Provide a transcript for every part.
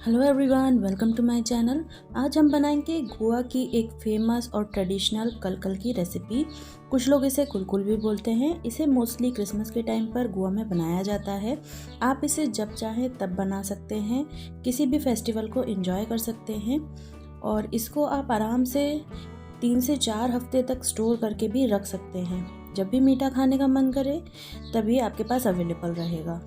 Hello everyone, welcome to my channel. आज हम बनाएंगे गोवा की एक फेमस और ट्रेडिशनल कलकल की रेसिपी। कुछ लोग इसे कुलकुल भी बोलते हैं। इसे मोस्टली क्रिसमस के टाइम पर गोवा में बनाया जाता है। आप इसे जब चाहे तब बना सकते हैं, किसी भी फेस्टिवल को एंजॉय कर सकते हैं और इसको आप आराम से 3 से 4 हफ्ते तक स्टोर करके भी रख सकते हैं। जब भी मीठा खाने का मन करे तभी आपके पास अवेलेबल रहेगा।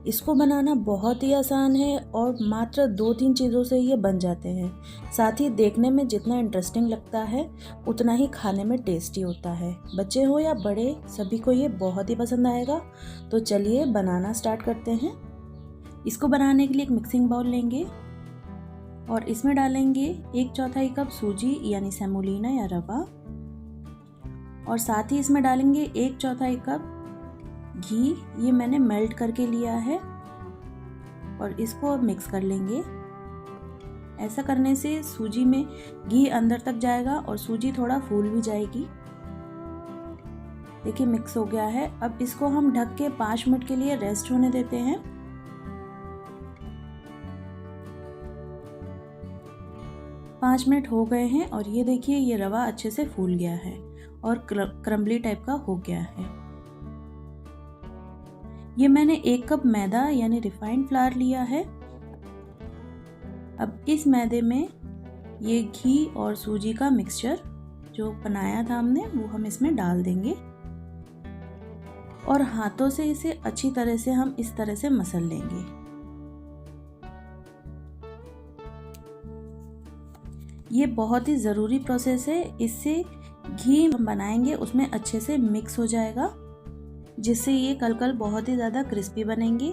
इसको बनाना बहुत ही आसान है और मात्र 2-3 चीज़ों से ये बन जाते हैं। साथ ही देखने में जितना इंटरेस्टिंग लगता है उतना ही खाने में टेस्टी होता है। बच्चे हो या बड़े, सभी को ये बहुत ही पसंद आएगा। तो चलिए बनाना स्टार्ट करते हैं। इसको बनाने के लिए एक मिक्सिंग बाउल लेंगे और इसमें डालेंगे 1/4 कप सूजी यानी सेमोलिना या रवा और साथ ही इसमें डालेंगे 1/4 कप घी। ये मैंने मेल्ट करके लिया है और इसको अब मिक्स कर लेंगे। ऐसा करने से सूजी में घी अंदर तक जाएगा और सूजी थोड़ा फूल भी जाएगी। देखिए मिक्स हो गया है। अब इसको हम ढक के 5 मिनट के लिए रेस्ट होने देते हैं। पाँच मिनट हो गए हैं और ये देखिए ये रवा अच्छे से फूल गया है और क्रम्बली टाइप का हो गया है। ये मैंने 1 कप मैदा यानी रिफाइंड फ्लावर लिया है। अब इस मैदे में ये घी और सूजी का मिक्सचर जो बनाया था हमने वो हम इसमें डाल देंगे और हाथों से इसे अच्छी तरह से हम इस तरह से मसल लेंगे। ये बहुत ही ज़रूरी प्रोसेस है। इससे घी हम बनाएंगे उसमें अच्छे से मिक्स हो जाएगा, जिससे ये कलकल बहुत ही ज़्यादा क्रिस्पी बनेंगी।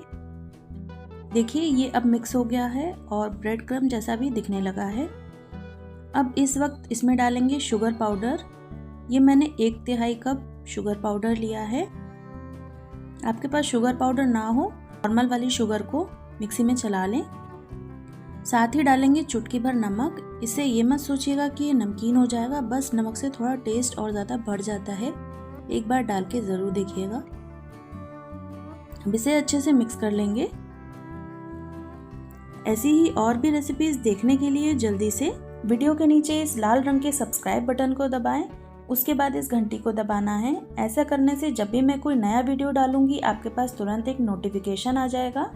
देखिए ये अब मिक्स हो गया है और ब्रेड क्रम्ब जैसा भी दिखने लगा है। अब इस वक्त इसमें डालेंगे शुगर पाउडर। ये मैंने 1/3 कप शुगर पाउडर लिया है। आपके पास शुगर पाउडर ना हो, नॉर्मल वाली शुगर को मिक्सी में चला लें। साथ ही डालेंगे चुटकी भर नमक। इससे ये मत सोचिएगा कि ये नमकीन हो जाएगा, बस नमक से थोड़ा टेस्ट और ज़्यादा बढ़ जाता है। एक बार डाल के ज़रूर देखिएगा। अब इसे अच्छे से मिक्स कर लेंगे। ऐसी ही और भी रेसिपीज देखने के लिए जल्दी से वीडियो के नीचे इस लाल रंग के सब्सक्राइब बटन को दबाएं। उसके बाद इस घंटी को दबाना है। ऐसा करने से जब भी मैं कोई नया वीडियो डालूंगी आपके पास तुरंत एक नोटिफिकेशन आ जाएगा।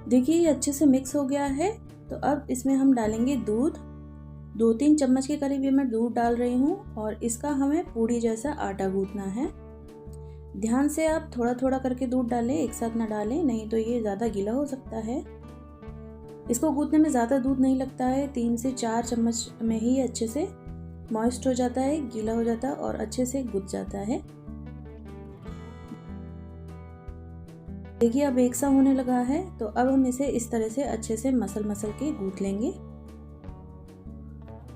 देखिए ये अच्छे से मिक्स हो गया है। तो अब इसमें हम डालेंगे दूध। 2-3 चम्मच के करीब ये मैं दूध डाल रही हूँ और इसका हमें पूड़ी जैसा आटा गूंथना है। ध्यान से आप थोड़ा थोड़ा करके दूध डालें, एक साथ ना डालें, नहीं तो ये ज़्यादा गीला हो सकता है। इसको गूंथने में ज़्यादा दूध नहीं लगता है। 3 से 4 चम्मच में ही अच्छे से मॉइस्ट हो जाता है, गीला हो जाता है और अच्छे से गूंथ जाता है। देखिए अब एक सा होने लगा है। तो अब हम इसे इस तरह से अच्छे से मसल के गूंथ लेंगे।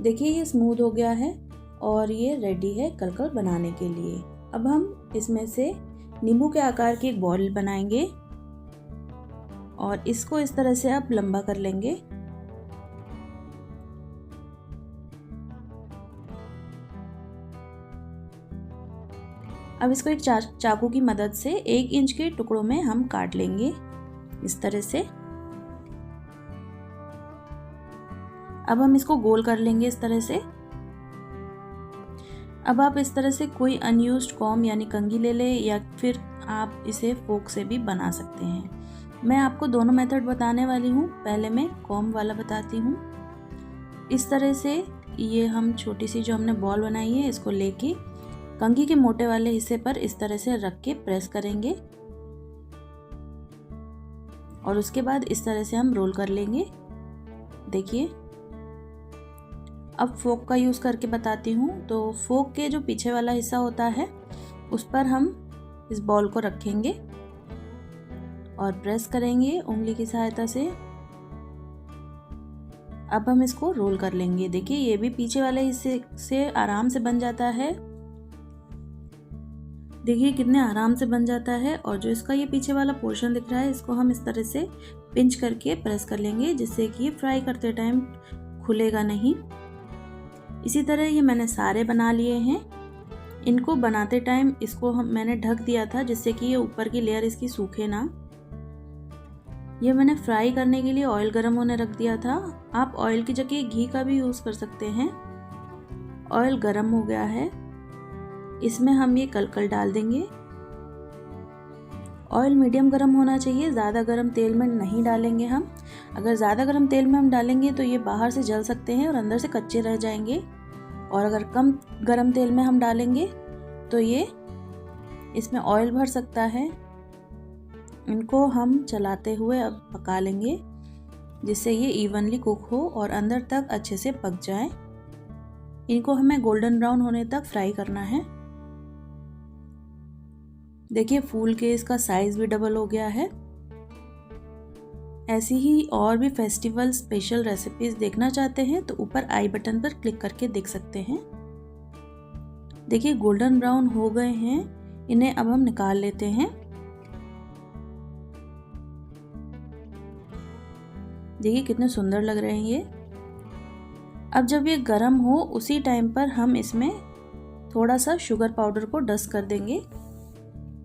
देखिए ये स्मूथ हो गया है और ये रेडी है कलकल बनाने के लिए। अब हम इसमें से नींबू के आकार की एक बॉल बनाएंगे और इसको इस तरह से आप लंबा कर लेंगे। अब इसको एक चाकू की मदद से 1 इंच के टुकड़ों में हम काट लेंगे इस तरह से। अब हम इसको गोल कर लेंगे इस तरह से। अब आप इस तरह से कोई अनयूज्ड कॉम यानी कंघी ले लें या फिर आप इसे फोक से भी बना सकते हैं। मैं आपको दोनों मेथड बताने वाली हूँ। पहले मैं कॉम वाला बताती हूँ। इस तरह से ये हम छोटी सी जो हमने बॉल बनाई है इसको लेके कंघी के मोटे वाले हिस्से पर इस तरह से रख के प्रेस करेंगे और उसके बाद इस तरह से हम रोल कर लेंगे। देखिए अब फोक का यूज़ करके बताती हूँ। तो फोक के जो पीछे वाला हिस्सा होता है उस पर हम इस बॉल को रखेंगे और प्रेस करेंगे उंगली की सहायता से। अब हम इसको रोल कर लेंगे। देखिए ये भी पीछे वाले हिस्से से आराम से बन जाता है। देखिए कितने आराम से बन जाता है। और जो इसका ये पीछे वाला पोर्शन दिख रहा है इसको हम इस तरह से पिंच करके प्रेस कर लेंगे, जिससे कि ये फ्राई करते टाइम खुलेगा नहीं। इसी तरह ये मैंने सारे बना लिए हैं। इनको बनाते टाइम इसको मैंने ढक दिया था जिससे कि ये ऊपर की लेयर इसकी सूखे ना। ये मैंने फ्राई करने के लिए ऑयल गर्म होने रख दिया था। आप ऑयल की जगह घी का भी यूज़ कर सकते हैं। ऑयल गर्म हो गया है, इसमें हम ये कलकल डाल देंगे। ऑयल मीडियम गर्म होना चाहिए, ज़्यादा गर्म तेल में नहीं डालेंगे हम। अगर ज़्यादा गर्म तेल में हम डालेंगे तो ये बाहर से जल सकते हैं और अंदर से कच्चे रह जाएंगे। और अगर कम गर्म तेल में हम डालेंगे तो ये इसमें ऑयल भर सकता है। इनको हम चलाते हुए अब पका लेंगे, जिससे ये इवनली कुक हो और अंदर तक अच्छे से पक जाए। इनको हमें गोल्डन ब्राउन होने तक फ्राई करना है। देखिए फूल के इसका साइज भी डबल हो गया है। ऐसी ही और भी फेस्टिवल स्पेशल रेसिपीज देखना चाहते हैं तो ऊपर आई बटन पर क्लिक करके देख सकते हैं। देखिए गोल्डन ब्राउन हो गए हैं, इन्हें अब हम निकाल लेते हैं। देखिए कितने सुंदर लग रहे हैं ये। अब जब ये गर्म हो उसी टाइम पर हम इसमें थोड़ा सा शुगर पाउडर को डस्ट कर देंगे,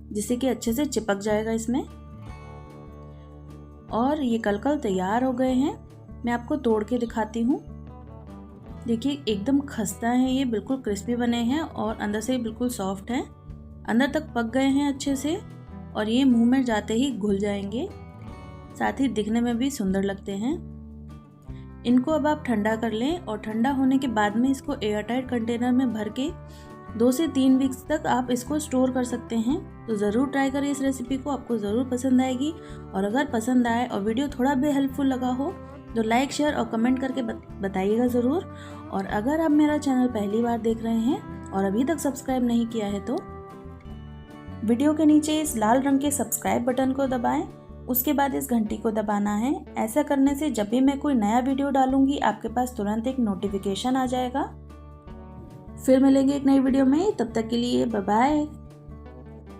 जिससे कि अच्छे से चिपक जाएगा इसमें। और ये कलकल तैयार हो गए हैं। मैं आपको तोड़ के दिखाती हूँ। देखिए एकदम खस्ता है ये, बिल्कुल क्रिस्पी बने हैं और अंदर से बिल्कुल सॉफ्ट हैं। अंदर तक पक गए हैं अच्छे से और ये मुंह में जाते ही घुल जाएंगे, साथ ही दिखने में भी सुंदर लगते हैं। इनको अब आप ठंडा कर लें और ठंडा होने के बाद में इसको एयरटाइट कंटेनर में भर के 2 से 3 वीक्स तक आप इसको स्टोर कर सकते हैं। तो ज़रूर ट्राई करिए इस रेसिपी को, आपको ज़रूर पसंद आएगी। और अगर पसंद आए और वीडियो थोड़ा भी हेल्पफुल लगा हो तो लाइक, शेयर और कमेंट करके बताइएगा ज़रूर। और अगर आप मेरा चैनल पहली बार देख रहे हैं और अभी तक सब्सक्राइब नहीं किया है तो वीडियो के नीचे इस लाल रंग के सब्सक्राइब बटन को दबाएं। उसके बाद इस घंटी को दबाना है। ऐसा करने से जब भी मैं कोई नया वीडियो डालूंगी आपके पास तुरंत एक नोटिफिकेशन आ जाएगा। फिर मिलेंगे एक नई वीडियो में, तब तक के लिए बाय बाय।